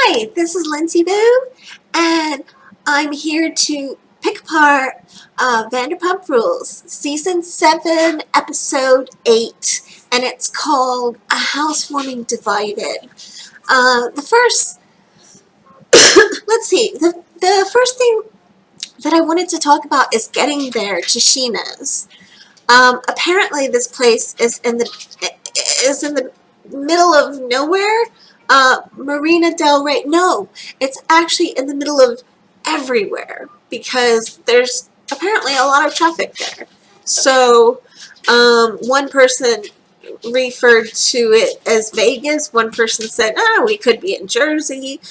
Hi, this is Lindsay Boo, and I'm here to pick apart Vanderpump Rules, Season 7, Episode 8, and it's called A Housewarming Divided. The first, let's see, the first thing that I wanted to talk about is getting there to Sheena's. Apparently this place is in the middle of nowhere. Marina Del Rey. No, it's actually in the middle of everywhere because there's apparently a lot of traffic there. So one person referred to it as Vegas. One person said, we could be in Jersey.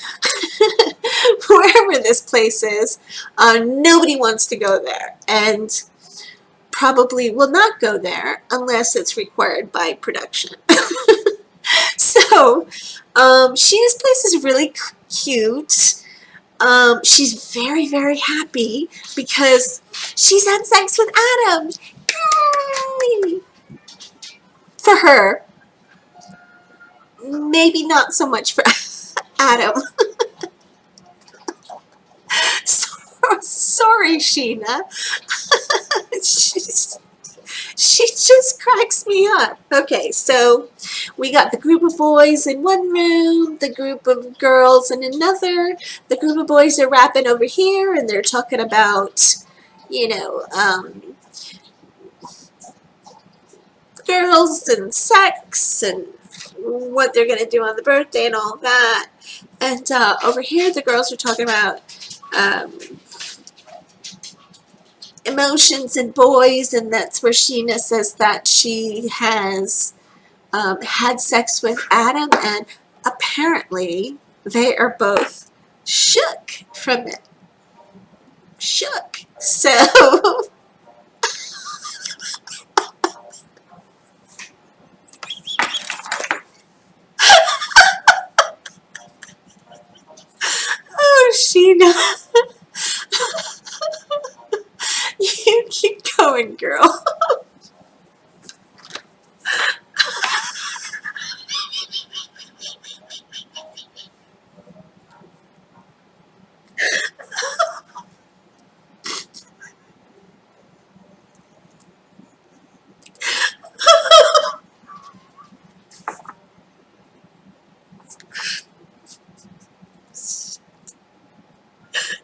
Wherever this place is, nobody wants to go there. And probably will not go there unless it's required by production. So, Sheena's place is really cute. She's very, very happy because she's had sex with Adam. Yay! For her. Maybe not so much for Adam. Sorry, Sheena. She just cracks me up. Okay, so we got the group of boys in one room, the group of girls in another. The group of boys are rapping over here, and they're talking about, girls and sex and what they're going to do on the birthday and all that. And over here, the girls are talking about emotions in boys, and that's where Sheena says that she has had sex with Adam, and apparently they are both shook from it. Shook. So oh, Sheena. You keep going, girl.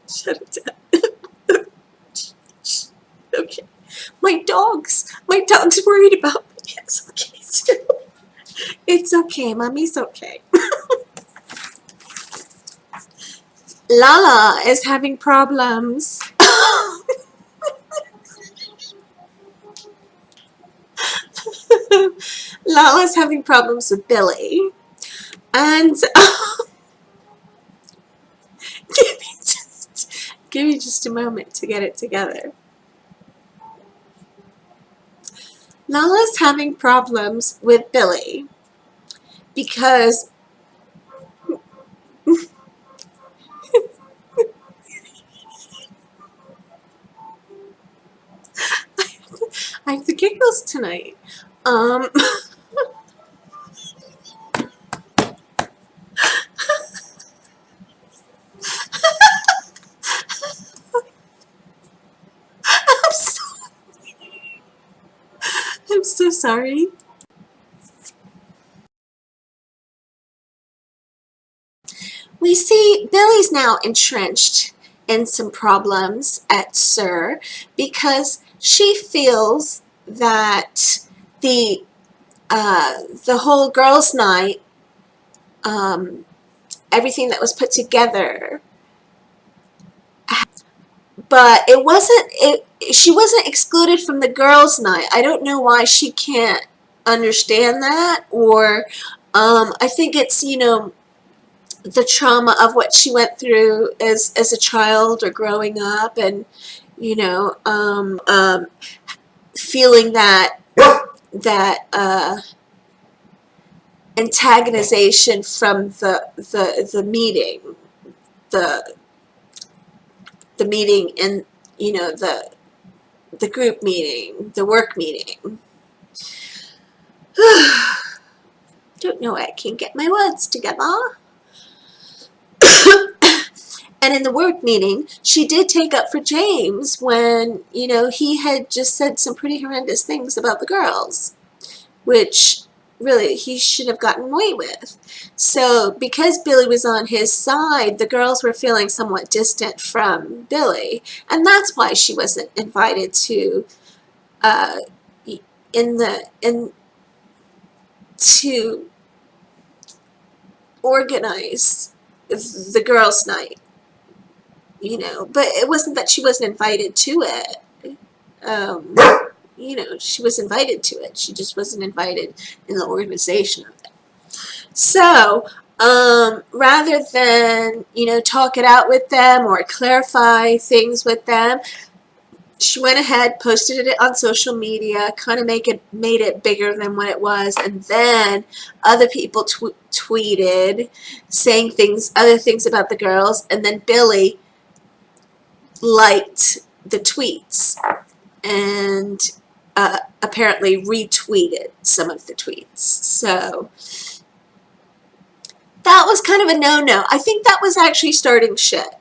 Shut it down. Okay. My dog's worried about me. It's okay, too. It's okay, Mommy's okay. Lala is having problems. Lala's having problems with Billie. And give me just a moment to get it together. Lala's having problems with Billie because I have the giggles tonight. I'm so sorry. We see Billie's now entrenched in some problems at SUR because she feels that the whole girls' night, everything that was put together, but she wasn't excluded from the girls' night. I don't know why she can't understand that, or I think it's, the trauma of what she went through as a child or growing up, and feeling that antagonization from the meeting, the meeting in the group meeting, the work meeting. Don't know why I can't get my words together. And in the work meeting, she did take up for James when, you know, he had just said some pretty horrendous things about the girls, which really he should have gotten away with. So because Billie was on his side, the girls were feeling somewhat distant from Billie, and that's why she wasn't invited to in to organize the girls' night, you know. But it wasn't that she wasn't invited to it. Um, you know, she was invited to it. She just wasn't invited in the organization of it. So, rather than, you know, talk it out with them or clarify things with them, she went ahead, posted it on social media, kind of made it bigger than what it was, and then other people tweeted saying other things about the girls, and then Billie liked the tweets and apparently retweeted some of the tweets. So that was kind of a no-no. I think that was actually starting shit.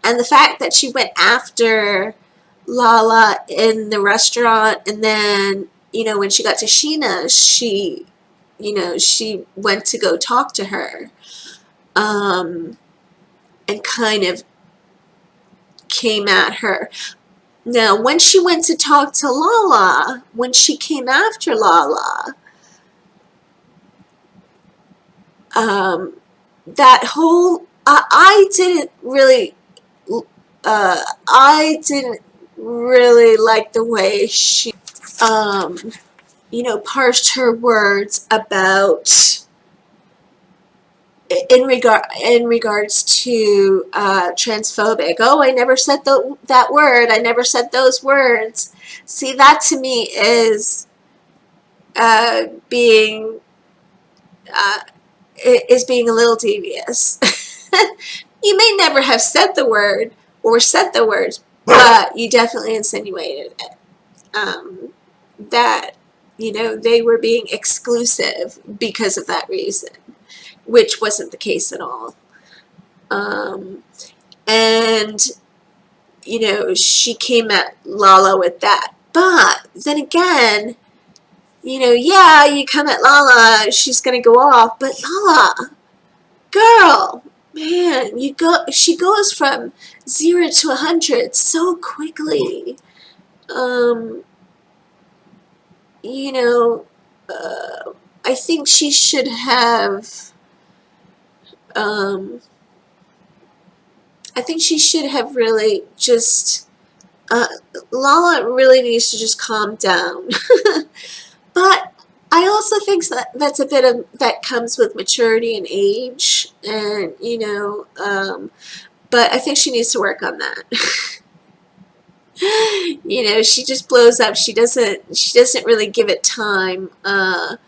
And the fact that she went after Lala in the restaurant, and then, you know, when she got to Sheena, she went to go talk to her, and kind of came at her. Now, when she went to talk to Lala, when she came after Lala, that whole, I didn't really like the way she, you know, parsed her words about, in regards to transphobic. Oh, I never said that word. I never said those words. See, that to me is being a little devious. You may never have said the word or said the words, but you definitely insinuated it. That, you know, they were being exclusive because of that reason, which wasn't the case at all. And, you know, she came at Lala with that. But then again, you know, yeah, you come at Lala, she's going to go off. But Lala, girl, man, she goes from 0 to 100 so quickly. You know, I think she should have, really just, Lala really needs to just calm down. But I also think that's a bit of, that comes with maturity and age, and, you know, but I think she needs to work on that. You know, she just blows up. She doesn't really give it time to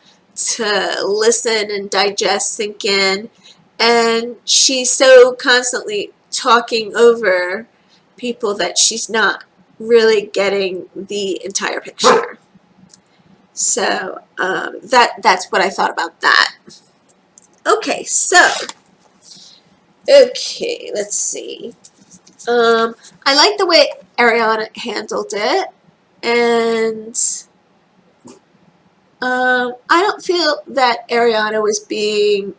listen and digest, sink in, and she's so constantly talking over people that she's not really getting the entire picture. So that's what I thought about that. Okay, so let's see. I like the way Ariana handled it, and I don't feel that Ariana was being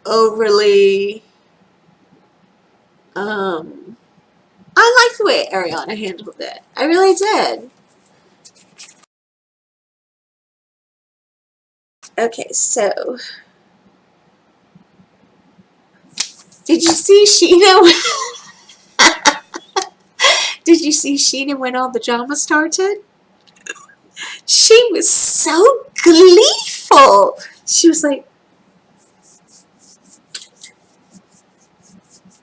overly. I like the way Ariana handled it. I really did. Okay, so did you see Sheena? Did you see Sheena when all the drama started? She was so gleeful. She was like,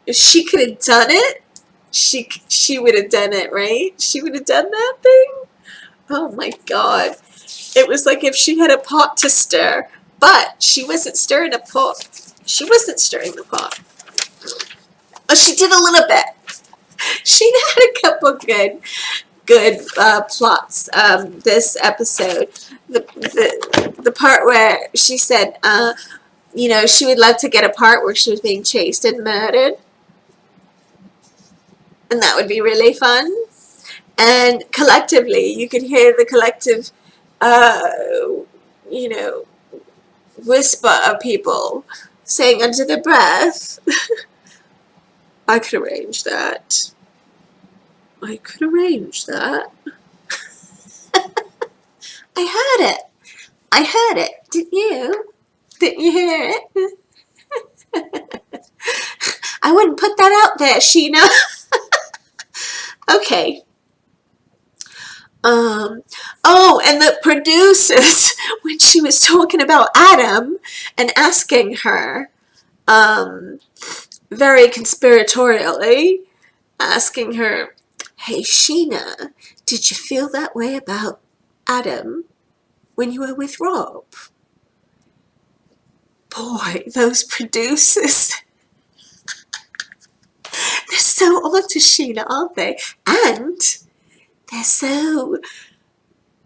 if she could have done it, she would have done it, right? She would have done that thing. Oh my God. It was like if she had a pot to stir, but she wasn't stirring a pot. She wasn't stirring the pot. Oh, she did a little bit. She had a couple good plots this episode. The part where she said, you know, she would love to get a part where she was being chased and murdered. and that would be really fun. And collectively, you could hear the collective, you know, whisper of people saying under their breath, I could arrange that. I could arrange that. I heard it. I heard it. Didn't you? Didn't you hear it? I wouldn't put that out there, Sheena. Okay. Oh, and the producers, when she was talking about Adam and asking her, very conspiratorially, asking her, hey, Sheena, did you feel that way about Adam when you were with Rob? Boy, those producers, they're so on to Sheena, aren't they? And they're so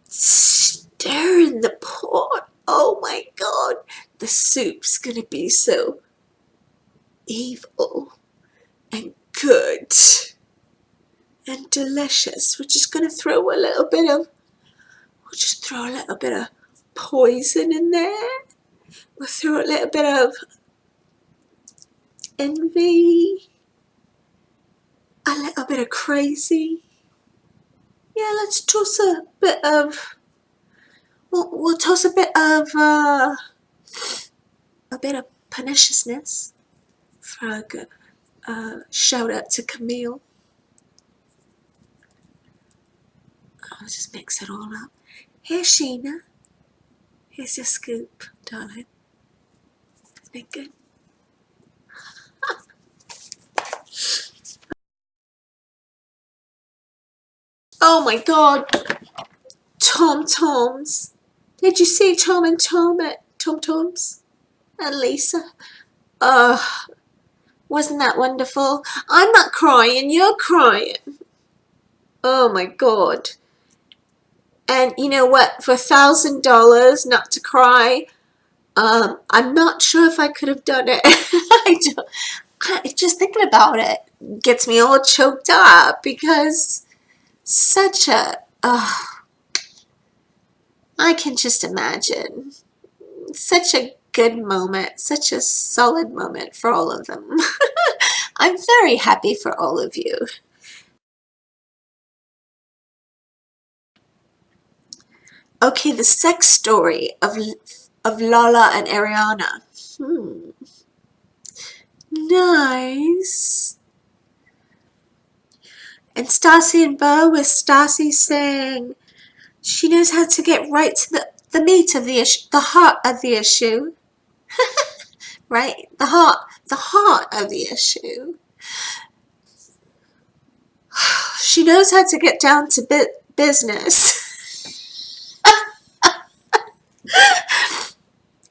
stirring the pot. Oh my God, the soup's gonna be so evil and good and delicious. We're just gonna throw a little bit of, we'll just throw a little bit of poison in there. We'll throw a little bit of envy, a little bit of crazy. Yeah, let's toss a bit of, we'll toss a bit of perniciousness for a good shout out to Camille. I'll just mix it all up. Here, Sheena. Here's your scoop, darling. Isn't it good? Oh my God. TomToms. Did you see Tom and Tom at TomToms? And Lisa? Wasn't that wonderful? I'm not crying, you're crying. Oh my God. And you know what? For $1,000 not to cry, I'm not sure if I could have done it. Just thinking about it gets me all choked up because such a, I can just imagine such a good moment, such a solid moment for all of them. I'm very happy for all of you. Okay, the sex story of Lala and Ariana. Nice. And Stassi and Bo, with Stassi saying she knows how to get right to the meat of the issue, the heart of the issue. Right? The heart of the issue. She knows how to get down to business.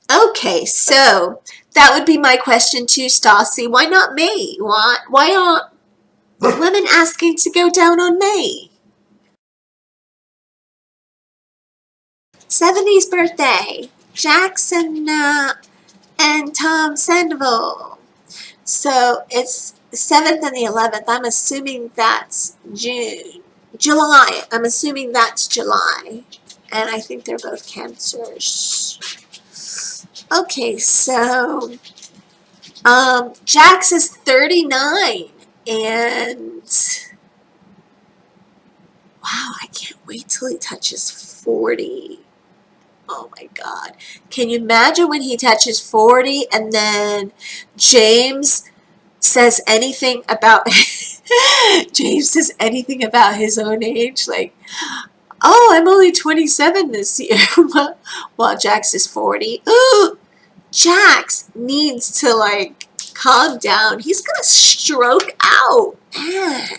Okay, so that would be my question to Stassi. Why not me? Why aren't women asking to go down on me? 70's birthday. Jackson and Tom Sandoval. So it's the 7th and the 11th. I'm assuming that's July. I'm assuming that's July. And I think they're both Cancers. Okay, so Jax is 39, and wow, I can't wait till he touches 40. Oh my God. Can you imagine when he touches 40 and then James says anything about James says anything about his own age, like, oh, I'm only 27 this year, while Jax is 40. Ooh, Jax needs to, like, calm down. He's gonna stroke out. Man,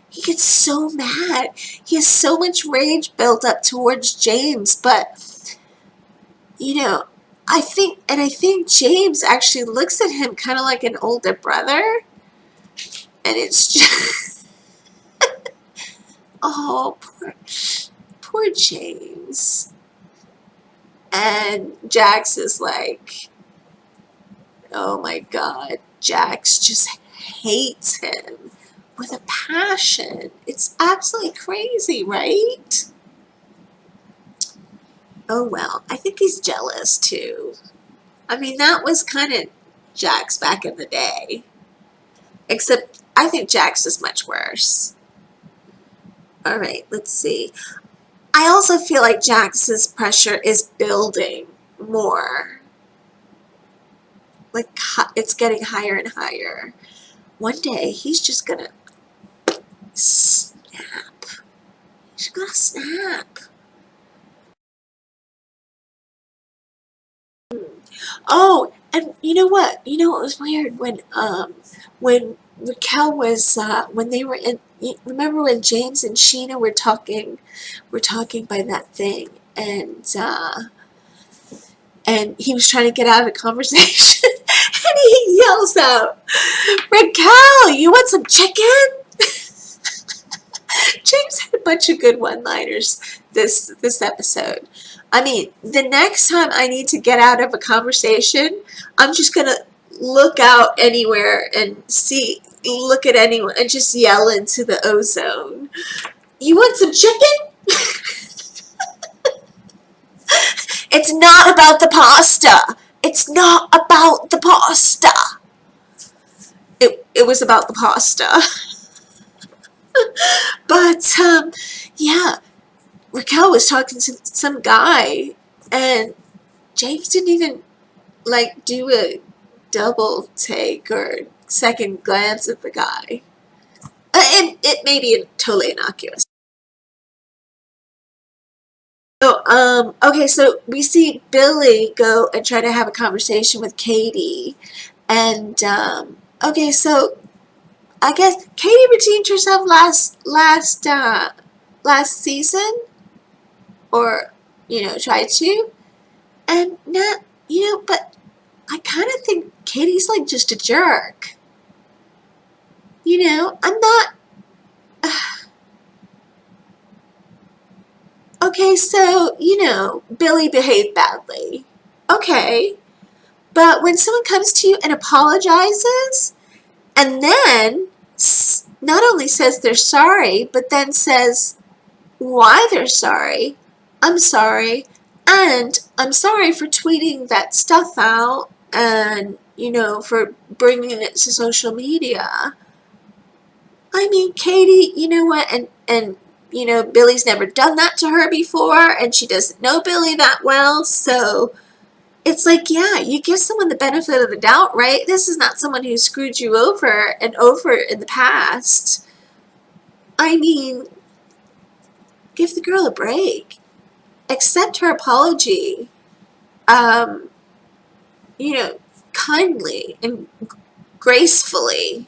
he gets so mad. He has so much rage built up towards James, but, you know, I think James actually looks at him kind of like an older brother. And it's just, oh, poor James. And Jax is like, oh my God, Jax just hates him. with a passion. It's absolutely crazy, right? Oh well, I think he's jealous too. I mean, that was kind of Jax back in the day. Except I think Jax is much worse. All right, let's see. I also feel like Jax's pressure is building more. Like it's getting higher and higher. One day he's just gonna snap. He's gonna snap. Oh, and you know what? You know what was weird when Raquel was when they were in. Remember when James and Sheena were talking by that thing, and he was trying to get out of the conversation, and he yells out, "Raquel, you want some chicken?" James had a bunch of good one-liners this episode. I mean, the next time I need to get out of a conversation, I'm just gonna look out anywhere and look at anyone and just yell into the ozone. You want some chicken? It's not about the pasta. It's not about the pasta. It was about the pasta. But yeah, Raquel was talking to some guy, and James didn't even like do a double take or second glance at the guy. And it may be totally innocuous. So okay, so we see Billie go and try to have a conversation with Katie, and okay, so I guess Katie redeemed herself last season, or tried to, and now but I kind of think Katie's like just a jerk. I'm not. Okay, so Billie behaved badly. Okay, but when someone comes to you and apologizes, and then not only says they're sorry, but then says why they're sorry. I'm sorry, and I'm sorry for tweeting that stuff out, and for bringing it to social media. I mean, Katie, you know what, and Billie's never done that to her before, and she doesn't know Billie that well, so it's like, yeah, you give someone the benefit of the doubt, right? This is not someone who screwed you over and over in the past. I mean, give the girl a break. Accept her apology, um, kindly and gracefully.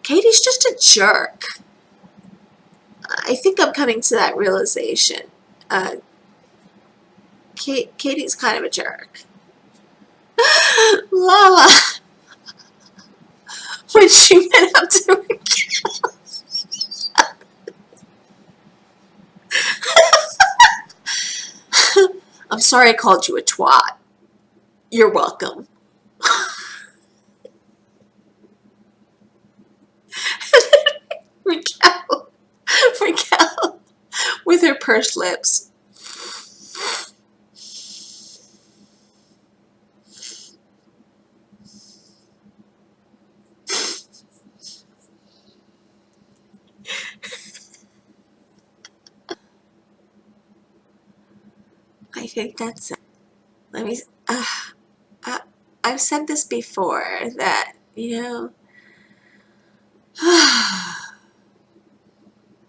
Katie's just a jerk. I think I'm coming to that realization. Katie's kind of a jerk. Lala, when she went up to Raquel. I'm sorry I called you a twat. You're welcome. Raquel, with her pursed lips. I think that's it. Let me. I've said this before that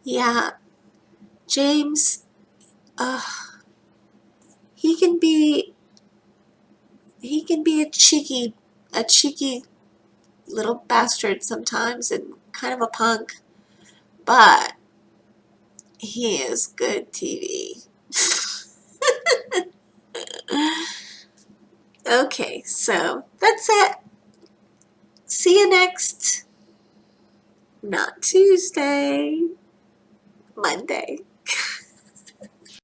yeah, James. He can be a cheeky little bastard sometimes, and kind of a punk, but he is good TV. Okay, so that's it. See you next, not Tuesday, Monday.